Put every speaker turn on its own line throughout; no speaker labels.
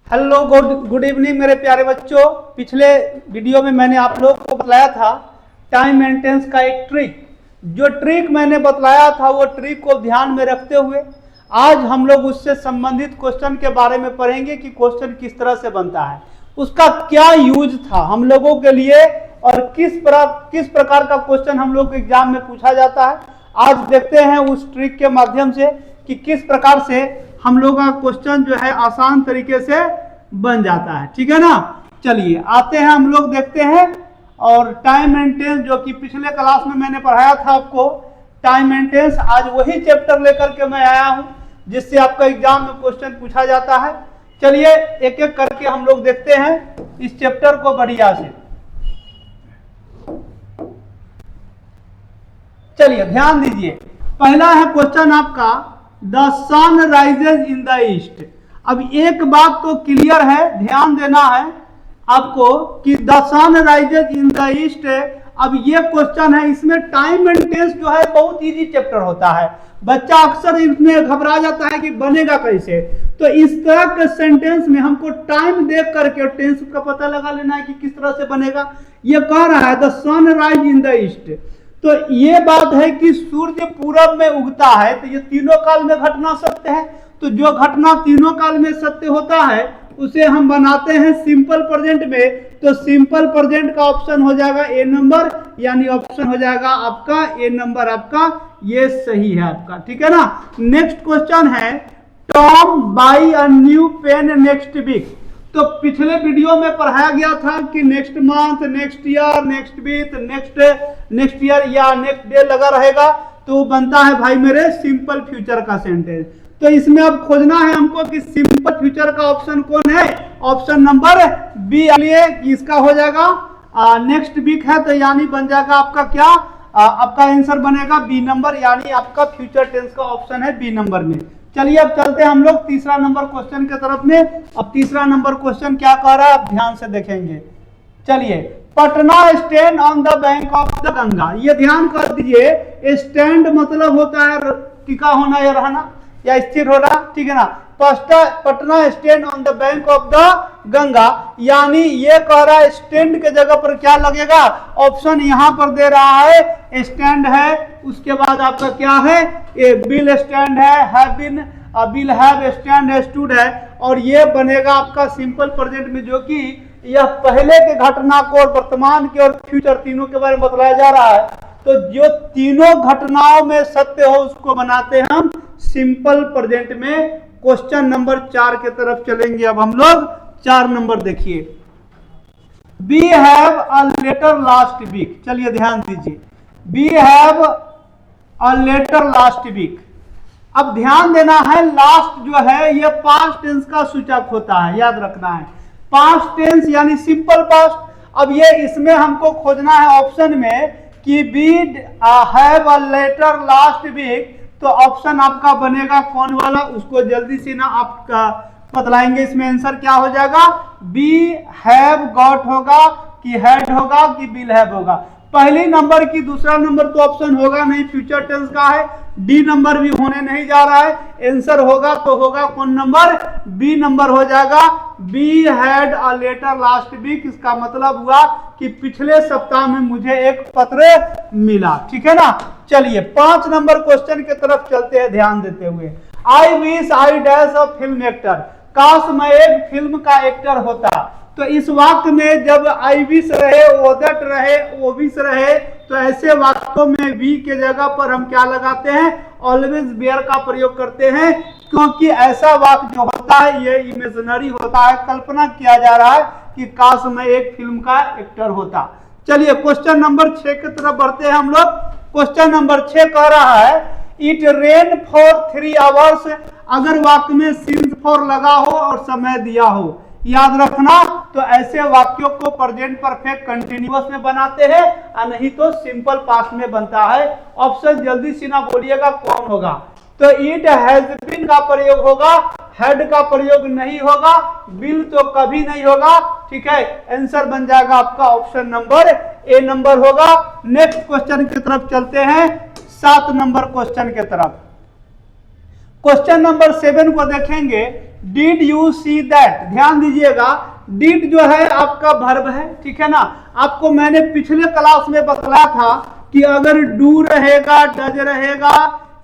Hello good evening मेरे प्यारे बच्चों। पिछले वीडियो में मैंने आप लोगों को बताया था टाइम मेंटेनेंस का एक ट्रिक। जो ट्रिक मैंने बतलाया था वो ट्रिक को ध्यान में रखते हुए आज हम लोग उससे संबंधित क्वेश्चन के बारे में पढ़ेंगे कि क्वेश्चन किस तरह से बनता है, उसका क्या यूज था हम लोगों के लिए और किस प्रकार का क्वेश्चन हम लोग एग्जाम में पूछा जाता है। आज देखते हैं उस ट्रिक के माध्यम से कि किस प्रकार से हम लोग का क्वेश्चन जो है आसान तरीके से बन जाता है। ठीक है ना, चलिए आते हैं हम लोग देखते हैं। और टाइम मेंटेनेंस जो कि पिछले क्लास में मैंने पढ़ाया था आपको, टाइम मेंटेनेंस आज वही चैप्टर लेकर के मैं आया हूं जिससे आपका एग्जाम में क्वेश्चन पूछा जाता है। चलिए एक एक करके हम लोग देखते हैं इस चैप्टर को बढ़िया से। चलिए ध्यान दीजिए, पहला है क्वेश्चन आपका the sun rises in the east. अब एक बात तो क्लियर है, ध्यान देना है आपको कि the sun rises in the east है। अब ये क्वेश्चन है, इसमें टाइम मेंटेनेंस जो है बहुत इजी चैप्टर होता है। बच्चा अक्सर इसमें घबरा जाता है कि बनेगा कैसे। तो इस तरह के सेंटेंस में हमको टाइम देख करके टेंस का पता लगा लेना है कि किस तरह से बनेगा। ये कह रहा है the sun rise in the east, तो ये बात है कि सूर्य पूरब में उगता है, तो ये तीनों काल में घटना सत्य है। तो जो घटना तीनों काल में सत्य होता है उसे हम बनाते हैं सिंपल प्रेजेंट में। तो सिंपल प्रेजेंट का ऑप्शन हो जाएगा ए नंबर, यानी ऑप्शन हो जाएगा आपका ए नंबर, आपका ये सही है आपका। ठीक है ना। नेक्स्ट क्वेश्चन है Tom buy a new pen next week. तो पिछले वीडियो में पढ़ाया गया था कि next month, next year, next week, next year या नेक्स्ट डे लगा रहेगा, तो बनता है भाई मेरे सिंपल फ्यूचर का सेंटेंस। तो इसमें अब खोजना है हमको कि सिंपल फ्यूचर का ऑप्शन कौन है। ऑप्शन नंबर बी लिए इसका हो जाएगा नेक्स्ट वीक है, तो यानी बन जाएगा आपका क्या, आपका आंसर बनेगा बी नंबर, यानी आपका फ्यूचर टेंस का ऑप्शन है बी नंबर में। चलिए अब चलते हैं हम लोग तीसरा नंबर क्वेश्चन की तरफ में। अब तीसरा नंबर क्वेश्चन क्या कह रहा है आप ध्यान से देखेंगे। चलिए, Patna stand on the bank of the Ganga. ये ध्यान कर दीजिए, स्टैंड मतलब होता है टिका होना या रहना या स्थिर होना। ठीक है ना। Patna stand on the bank of the Ganga, यानी ये कह रहा है स्टैंड के जगह पर क्या लगेगा। ऑप्शन यहां पर दे रहा है स्टैंड है, उसके बाद आपका क्या है ये बिल स्टैंड है बिन, बिल हैव स्टैंड है स्टूड है, और ये बनेगा आपका सिंपल प्रेजेंट में, जो कि यह पहले के घटना को और वर्तमान के और फ्यूचर तीनों के बारे में बतलाया जा रहा है। तो जो तीनों घटनाओं में सत्य हो उसको बनाते हैं हम सिंपल प्रेजेंट में। क्वेश्चन नंबर 4 की तरफ चलेंगे अब हम लोग। 4 नंबर देखिए, we have a letter last week. चलिए ध्यान दीजिए, we have a letter last week. अब ध्यान देना है, लास्ट जो है ये पास्ट टेंस का सूचक होता है, याद रखना है। पास्ट टेंस यानी सिंपल पास्ट। अब ये इसमें हमको खोजना है ऑप्शन में कि we have a letter last week, तो ऑप्शन आपका बनेगा कौन वाला, उसको जल्दी से ना आप बतलाएंगे। इसमें आंसर क्या हो जाएगा, बी हैव गॉट होगा कि हैड होगा कि विल हैव होगा। पहली नंबर की दूसरा नंबर तो ऑप्शन होगा नहीं, फ्यूचर टेंस का है। डी नंबर भी होने नहीं जा रहा है। आंसर होगा तो होगा कौन नंबर, बी नंबर हो जाएगा। We had a letter last week, इसका मतलब हुआ कि पिछले सप्ताह में मुझे एक पत्र मिला। ठीक है ना। चलिए 5 नंबर क्वेश्चन की तरफ चलते हैं ध्यान देते हुए। I wish I dash a film actor. काश मैं एक फिल्म का एक्टर होता। तो इस वाक्य में जब आई विश रहे, ओदट रहे, ओविश रहे, तो ऐसे वाक्यों में वी के जगह पर हम क्या लगाते हैं, ऑलवेज वेयर का प्रयोग करते हैं, क्योंकि ऐसा वाक्य जो होता है ये इमेजिनरी होता है, कल्पना किया जा रहा है कि काश मैं एक फिल्म का एक्टर होता। चलिए क्वेश्चन नंबर 6 की तरफ बढ़ते हैं हम लोग। क्वेश्चन नंबर 6 कह रहा है इट रेन फॉर 3 आवर्स। अगर वाक्य में सिंस फॉर लगा हो और समय दिया हो, याद रखना, तो ऐसे वाक्यों को प्रेजेंट परफेक्ट कंटिन्यूअस में बनाते हैं और नहीं तो सिंपल पास्ट में बनता है। ऑप्शन जल्दी से ना बोलिएगा कौन होगा। तो इट हैज बीन का प्रयोग होगा, हैड का प्रयोग नहीं होगा, विल तो कभी नहीं होगा। ठीक है, आंसर बन जाएगा आपका ऑप्शन नंबर ए नंबर होगा। नेक्स्ट क्वेश्चन की तरफ चलते हैं, 7 नंबर क्वेश्चन की तरफ। क्वेश्चन नंबर 7 को देखेंगे, डिड यू सी दैट, ध्यान दीजिएगा डिड जो है आपका वर्ब है, ठीक है ना। आपको मैंने पिछले क्लास में बतलाया था कि अगर डू रहेगा, डज रहेगा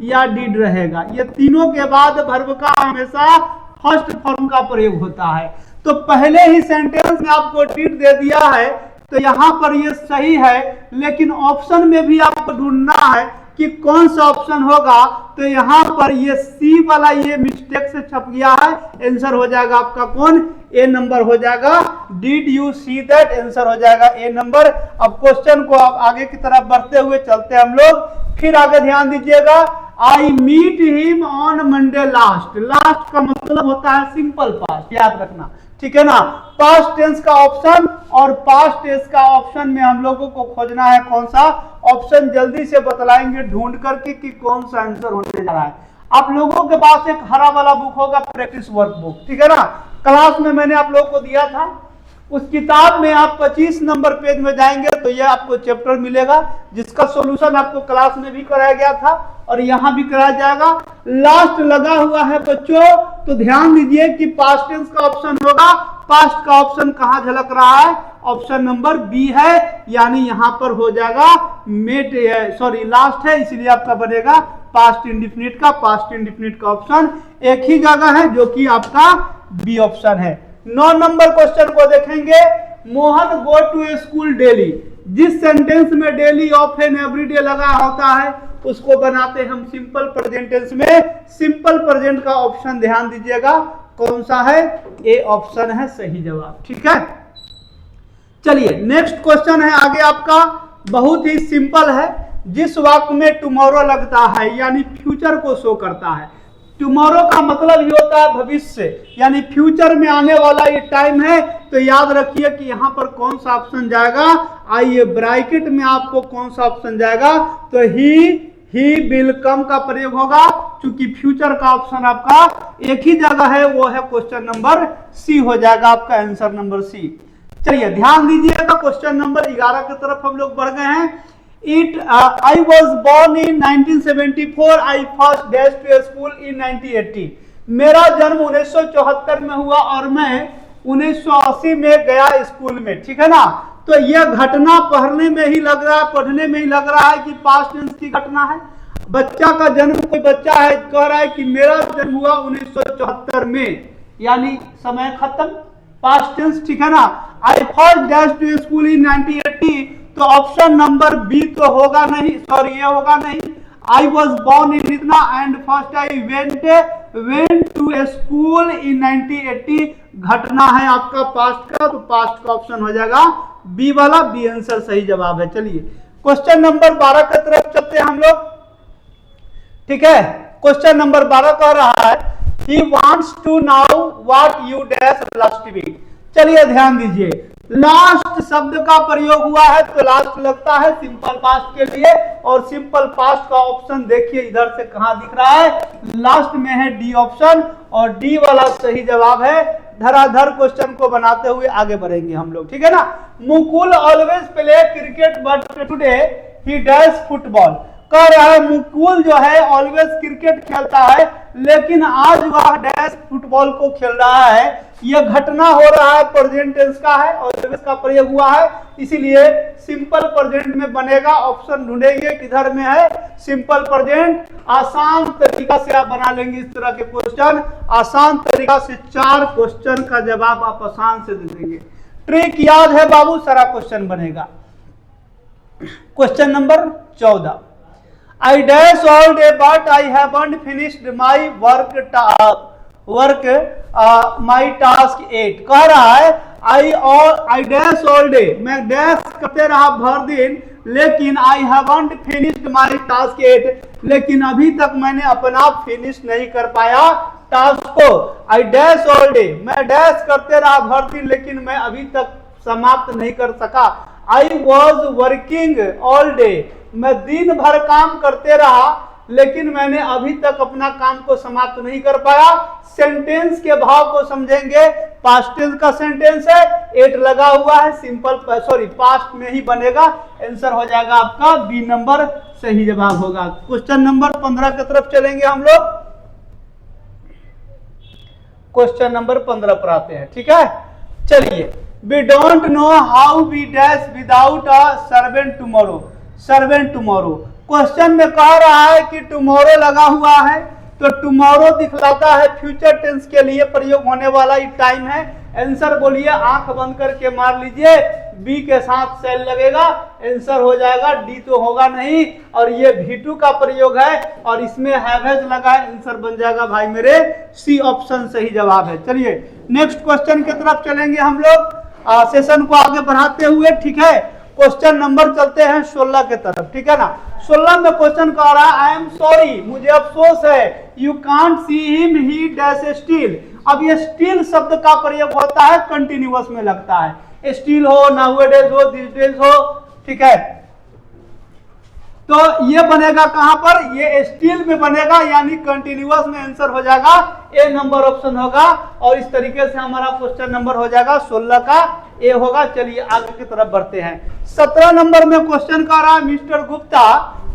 या डिड रहेगा, ये तीनों के बाद वर्ब का हमेशा फर्स्ट फॉर्म का प्रयोग होता है। तो पहले ही सेंटेंस में आपको डिड दे दिया है तो यहां पर ये सही है, लेकिन ऑप्शन में भी आपको ढूंढना है कि कौन सा ऑप्शन होगा। तो यहां पर ये सी वाला ये मिस्टेक से छप गया है, आंसर हो जाएगा आपका कौन, ए नंबर हो जाएगा। Did you see that, answer हो जाएगा ए नंबर। अब क्वेश्चन को आप आगे की तरफ बढ़ते हुए चलते हैं हम लोग। फिर आगे ध्यान दीजिएगा, I meet him on Monday last, last का मतलब होता है सिंपल पास्ट, याद रखना, ठीक है ना। पास्ट टेंस का ऑप्शन और पास्ट टेंस का ऑप्शन में हम लोगों को खोजना है कौन सा ऑप्शन, जल्दी से बतलाएंगे ढूंढ करके कि कौन सा आंसर होने जा रहा है। आप लोगों के पास एक हरा वाला बुक होगा, प्रैक्टिस वर्क बुक, ठीक है ना, क्लास में मैंने आप लोगों को दिया था। उस किताब में आप 25 नंबर पेज में जाएंगे तो यह आपको चैप्टर मिलेगा जिसका सॉल्यूशन आपको क्लास में भी कराया गया था और यहां भी कराया जाएगा। लास्ट लगा हुआ है बच्चों, तो ध्यान दीजिए कि पास्ट टेंस का ऑप्शन होगा। पास्ट का ऑप्शन कहां झलक रहा है, ऑप्शन नंबर बी है, यानी यहां पर हो जाएगा मेट, सॉरी लास्ट है, इसलिए आपका बनेगा पास्ट इंडिफिनिट का। पास्ट इंडिफिनिट का ऑप्शन एक ही जगह है जो कि आपका बी ऑप्शन है। 9 नंबर क्वेश्चन को देखेंगे, Mohan go to school daily, जिस सेंटेंस में डेली ऑफन एवरीडे लगा होता है उसको बनाते हम सिंपल प्रेजेंट टेंस में। सिंपल प्रेजेंट का ऑप्शन ध्यान दीजिएगा कौन सा है, ए ऑप्शन है सही जवाब, ठीक है। चलिए नेक्स्ट क्वेश्चन है आगे आपका, बहुत ही सिंपल है। जिस वाक्य में टुमारो लगता है यानी फ्यूचर को शो करता है, टुमारो का मतलब ही होता है भविष्य, यानी फ्यूचर में आने वाला ये टाइम है, तो याद रखिए कि यहां पर कौन सा ऑप्शन जाएगा। आइए ब्रैकेट में आपको कौन सा ऑप्शन जाएगा, तो ही विल कम का प्रयोग होगा, क्योंकि फ्यूचर का ऑप्शन आपका एक ही जगह है, वो है क्वेश्चन नंबर सी हो जाएगा आपका आंसर नंबर सी। चलिए ध्यान दीजिएगा, क्वेश्चन नंबर 11 की तरफ हम लोग बढ़ गए हैं। I was born in 1974. I first dash to school in 1980. मेरा जन्म 1974 में हुआ और मैं 1980 में गया स्कूल में, ठीक है ना। तो यह घटना पढ़ने में ही लग रहा है, पढ़ने में ही लग रहा है कि पास्ट टेंस की घटना है। बच्चा का जन्म, कोई बच्चा है कह रहा है कि मेरा जन्म हुआ 1974 में, यानी समय खत्म, पास्ट टेंस, ठीक है ना। I first dash to school in 1980, तो ऑप्शन नंबर बी तो होगा नहीं, सॉरी ये होगा नहीं। आई वॉज बॉर्न इन इतना and first I went to school in 1980, घटना है आपका पास्ट का, तो पास्ट का ऑप्शन हो जाएगा बी वाला, बी आंसर सही जवाब है। चलिए क्वेश्चन नंबर 12 की तरफ चलते हैं हम लोग, ठीक है। क्वेश्चन नंबर 12 कह रहा है he wants to know what you dash last week। चलिए ध्यान दीजिए, लास्ट शब्द का प्रयोग हुआ है तो लास्ट लगता है सिंपल पास्ट के लिए, और सिंपल पास्ट का ऑप्शन देखिए इधर से कहां दिख रहा है, लास्ट में है डी ऑप्शन, और डी वाला सही जवाब है। धराधर क्वेश्चन को बनाते हुए आगे बढ़ेंगे हम लोग, ठीक है ना। Mukul always play cricket but today he dash football, कह रहा है मुकुल जो है ऑलवेज क्रिकेट खेलता है लेकिन आज वह डैश फुटबॉल को खेल रहा है। यह घटना हो रहा है, प्रेजेंट टेंस का है, ऑलवेज का प्रयोग हुआ है, इसीलिए सिंपल प्रेजेंट में बनेगा। ऑप्शन ढूंढेंगे किधर में है, सिंपल प्रेजेंट। आसान तरीका से आप बना लेंगे इस तरह के क्वेश्चन, आसान तरीका से 4 क्वेश्चन का जवाब आप आसान से दे देंगे। ट्रिक याद है बाबू, सारा क्वेश्चन बनेगा। Question number 14, I dash all day but I haven't finished my my task 8। कह रहा है I dash all day, मैं डैश करते रहा भर दिन, लेकिन I haven't finished my task 8, लेकिन अभी तक मैंने अपना फिनिश नहीं कर पाया टास्क को। I dash all day, मैं डैश करते रहा भर दिन लेकिन मैं अभी तक समाप्त नहीं कर सका। I was working all day, मैं दिन भर काम करते रहा लेकिन मैंने अभी तक अपना काम को समाप्त नहीं कर पाया। सेंटेंस के भाव को समझेंगे, पास्ट टेंस का सेंटेंस है, 8 लगा हुआ है, सिंपल सॉरी पास्ट में ही बनेगा, आंसर हो जाएगा आपका बी नंबर सही जवाब होगा। क्वेश्चन नंबर 15 की तरफ चलेंगे हम लोग। क्वेश्चन नंबर 15 पर आते हैं। ठीक है, चलिए। We don't know how we dash without a servant tomorrow. Servant tomorrow question में कह रहा है कि टुमारो लगा हुआ है, तो टुमारो दिखलाता है फ्यूचर टेंस के लिए प्रयोग होने वाला ही टाइम है। आंसर बोलिए, आंख बंद करके मार लीजिए, बी के साथ सेल लगेगा, आंसर हो जाएगा। डी तो होगा नहीं, और ये V2 का प्रयोग है और इसमें हैवेज लगा है, आंसर बन जाएगा भाई मेरे सी ऑप्शन सही जवाब है। चलिए नेक्स्ट क्वेश्चन की तरफ चलेंगे हम लोग सेशन को आगे बढ़ाते हुए। ठीक है, क्वेश्चन नंबर चलते हैं 16 के तरफ। ठीक है ना, 16 में क्वेश्चन कह रहा है आई एम सॉरी, मुझे अफसोस है, you can't see him he dash steel. अब ये स्टील शब्द का प्रयोग होता है कंटिन्यूअस में लगता है, स्टील हो, नाउअडेज हो, दिस डेज हो। ठीक है, तो ये बनेगा कहां पर, ये स्टील में बनेगा, यानी कंटिन्यूअस में आंसर हो जाएगा ए नंबर ऑप्शन होगा। और इस तरीके से हमारा क्वेश्चन नंबर हो जाएगा 16 का ए होगा। चलिए आगे की तरफ बढ़ते हैं। 17 नंबर में क्वेश्चन कर रहा है mister Gupta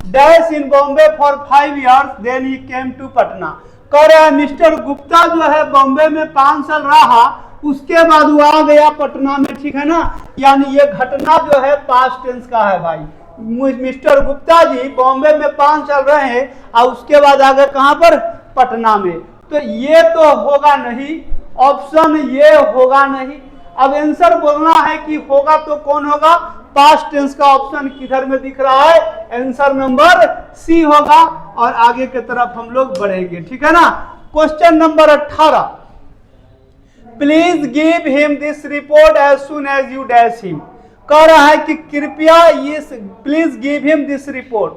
dash in Bombay for 5 years then he came to Patna. कह रहा है मिस्टर गुप्ता जो है बॉम्बे में 5 साल रहा, उसके बाद वो आ गया पटना में। ठीक है ना, यानी ये घटना जो है पास्ट टेंस का है भाई। मिस्टर गुप्ता जी बॉम्बे में 5 साल रहे और उसके बाद आ गए कहां पर, पटना में। तो ये तो होगा नहीं, ऑप्शन ये होगा नहीं। अब आंसर बोलना है कि होगा तो कौन होगा, पास्ट टेंस का ऑप्शन किधर में दिख रहा है, आंसर नंबर सी होगा। और आगे की तरफ हम लोग बढ़ेंगे। ठीक है ना, question number 18, please give him this report as soon as you dash him. कह रहा है कि कृपया इस, please give him this report,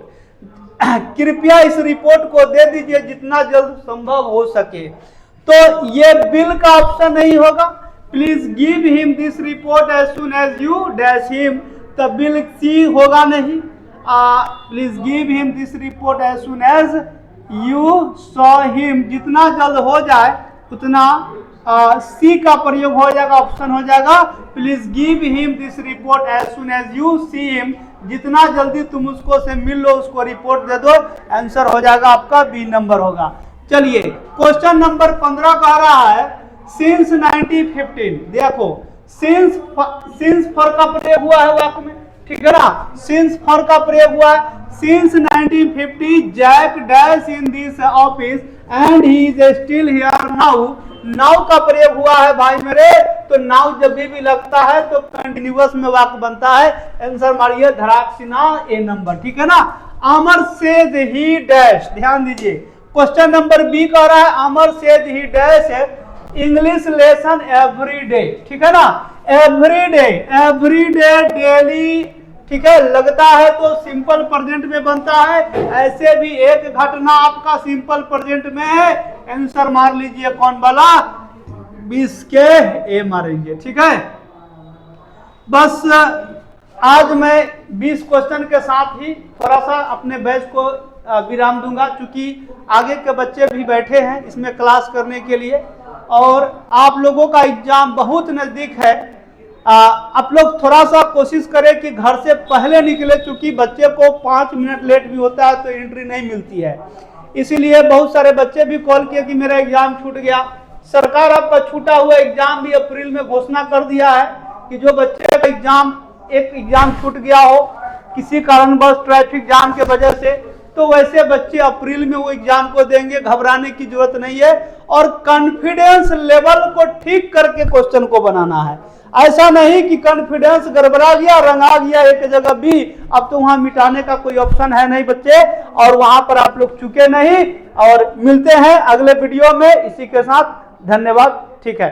कृपया इस रिपोर्ट को दे दीजिए जितना जल्द संभव हो सके। तो ये बिल का ऑप्शन नहीं होगा, please give him this report as soon as you dash him, तो बिल सी होगा नहीं। Please give him this report as soon as you saw him, जितना जल्द हो जाए उतना सी का प्रयोग हो जाएगा, ऑप्शन हो जाएगा please give him this report as soon as you see him, जितना जल्दी तुम उसको से मिल लो उसको रिपोर्ट दे दो, आंसर हो जाएगा आपका बी नंबर होगा। चलिए क्वेश्चन नंबर 15 कह रहा है सिंस 1915। देखो सिंस फॉर का प्रयोग हुआ है वाक्य में। ठीक है ना, सिंस फॉर का प्रयोग हुआ है। Since 1950 Jack dash in this office and he is still here now. Now का प्रयोग हुआ है भाई मेरे, तो नाउ जब भी लगता है तो कंटिन्यूअस में वाक्य बनता है। आंसर मारिए धड़ाक सिन्हा ए नंबर। ठीक है ना, अमर सेज ही डैश, ध्यान दीजिए क्वेश्चन नंबर बी कह रहा है अमर सेज ही डैश है इंग्लिश लेसन एवरी डे। ठीक है ना, एवरी डे डेली। ठीक है, लगता है तो सिंपल प्रेजेंट में बनता है, ऐसे भी एक घटना आपका सिंपल प्रेजेंट में है। आंसर मार लीजिए कौन वाला, 20 के ए मारेंगे। ठीक है, बस आज मैं 20 क्वेश्चन के साथ ही थोड़ा सा अपने बैच को विराम दूंगा, क्योंकि आगे के बच्चे भी बैठे हैं इसमें क्लास करने के लिए और आप लोगों का एग्जाम बहुत नजदीक है। आप लोग थोड़ा सा कोशिश करें कि घर से पहले निकले, क्योंकि बच्चे को 5 मिनट लेट भी होता है तो एंट्री नहीं मिलती है। इसीलिए बहुत सारे बच्चे भी कॉल किए कि मेरा एग्जाम छूट गया। सरकार आपका छूटा हुआ एग्जाम भी अप्रैल में घोषणा कर दिया है कि जो बच्चे का एग्जाम छूट गया हो किसी कारणवश ट्रैफिक जाम के वजह से, तो वैसे बच्चे अप्रैल में वो एग्जाम को देंगे, घबराने की जरूरत नहीं है। और कॉन्फिडेंस लेवल को ठीक करके क्वेश्चन को बनाना है। ऐसा नहीं कि कॉन्फिडेंस गड़बड़ा गया, रंगा गया एक जगह भी, अब तो वहां मिटाने का कोई ऑप्शन है नहीं बच्चे, और वहां पर आप लोग चुके नहीं। और मिलते हैं अगले वीडियो में, इसी के साथ धन्यवाद। ठीक है।